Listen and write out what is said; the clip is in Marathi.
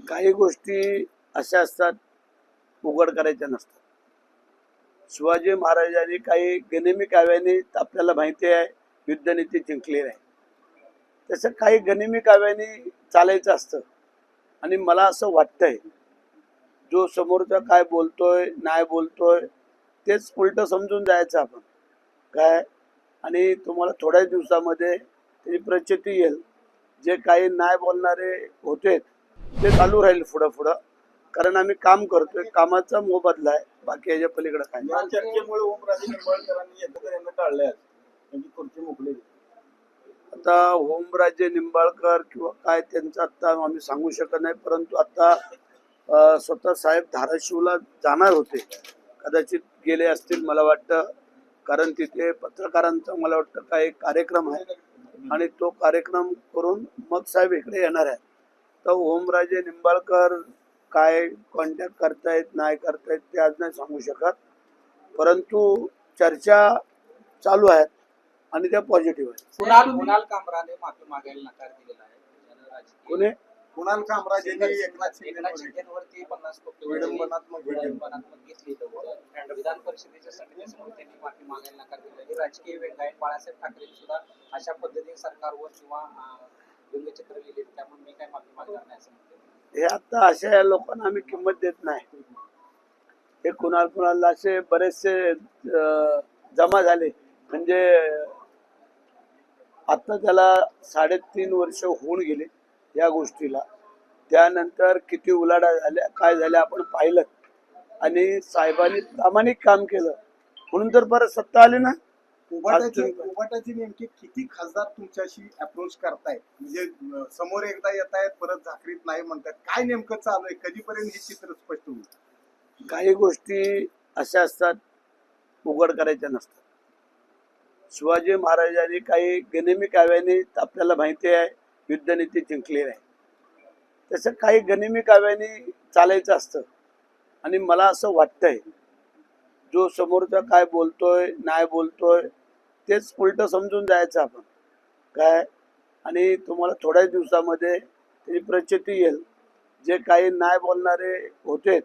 काही गोष्टी अशा असतात उघड करायच्या नसतात. शिवाजी महाराजांनी काही गनिमी काव्यांनी आपल्याला माहिती आहे युद्धनीती जिंकलेली आहे. तसं काही गनिमी काव्यांनी चालायचं असतं. आणि मला असं वाटतंय जो समोरचा काय बोलतोय नाही बोलतोय तेच उलट समजून जायचं आपण काय. आणि तुम्हाला थोड्याच दिवसामध्ये त्याची प्रचिती येईल. जे काही नाही बोलणारे होते ते चालू राहील पुढं पुढं, कारण आम्ही काम करतोय, कामाचा मोबदला आहे, बाकी याच्या पलीकडे काय. या चर्चेमुळे ओमराजे निंबाळकरांनी एकत्र यांना टाळले आहेत, त्यांची खुर्ची मोकळी. आता ओमराजे निंबाळकर किंवा काय त्यांचं आता आम्ही सांगू शकत नाही, परंतु आता स्वतः साहेब धाराशिवला जाणार होते, कदाचित गेले असतील मला वाटतं, कारण तिथे पत्रकारांचा मला वाटतं काय कार्यक्रम आहे आणि तो कार्यक्रम करून मग साहेब इकडे येणार आहे. तर ओमराजे निंबाळकर काय कॉन्टॅक्ट करतायत नाही करतायत ते आज नाही सांगू शकत, परंतु चर्चा चालू आहेत आणि त्या पॉझिटिव्ह आहेत. कुणाल कामराने माफी मागायला नकार दिलेला आहे. कोणी? कुणाल कामराज यांनी एकनाथ शिंदेवरती 50 कोटी विडंबनात्मक घेतली. विधान परिषदेच्या समितीसमोर त्यांनी माफी मागायला नकार दिला. हे राजकीय व्यंग आहे. बाळासाहेब ठाकरे सुद्धा अशा पद्धतीने सरकारवर किंवा व्यंगचित्र लिहिले, त्यामुळे मी काय माफी मागणार नाही असं म्हणतो. हे आता अशा लोकांना आम्ही किंमत देत नाही. हे कुणाला असे बरेचसे जमा झाले, म्हणजे आता त्याला 3.5 वर्ष होऊन गेले या गोष्टीला. त्यानंतर किती उलाढा झाल्या काय झाल्या आपण पाहिलं, आणि साहेबांनी प्रामाणिक काम केलं म्हणून तर परत सत्ता आली ना. उभाटाची नेमकी किती खासदार तुमच्याशी अप्रोच करतायत, म्हणजे समोर एकदा येत आहेत परत झाकरीत नाही म्हणतात, काय नेमकं चालू आहे, कधीपर्यंत हे चित्र स्पष्ट होईल? काही गोष्टी अशा असतात उघड करायच्या नसतात. शिवाजी महाराजांनी काही गनिमी काव्यांनी आपल्याला माहिती आहे युद्धनीती जिंकलेली आहे. तसं काही गनिमी काव्यांनी चालायचं असतं. आणि मला असं वाटतंय जो समोरचा काय बोलतोय नाही बोलतोय तेच उलट समजून जायचं आपण काय. आणि तुम्हाला थोड्याच दिवसामध्ये त्याची प्रचिती येईल. जे काही नाही बोलणारे होते